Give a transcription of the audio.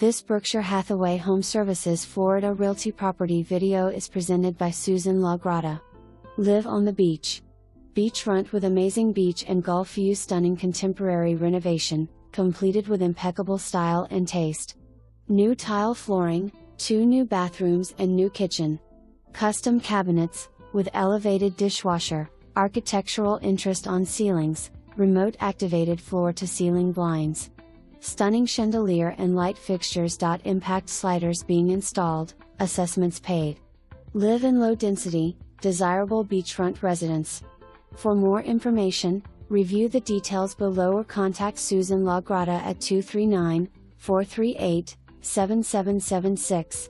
This Berkshire Hathaway HomeServices Florida Realty property video is presented by LaGrotta. Live on the beach. Beachfront with amazing beach and golf view, stunning contemporary renovation, completed with impeccable style and taste. New tile flooring, 2 new bathrooms and new kitchen. Custom cabinets, with elevated dishwasher, architectural interest on ceilings, remote activated floor-to-ceiling blinds. Stunning chandelier and light fixtures.Impact sliders being installed, assessments paid. Live in low density, desirable beachfront residence. For more information, review the details below or contact LaGrotta at 239-438-7776.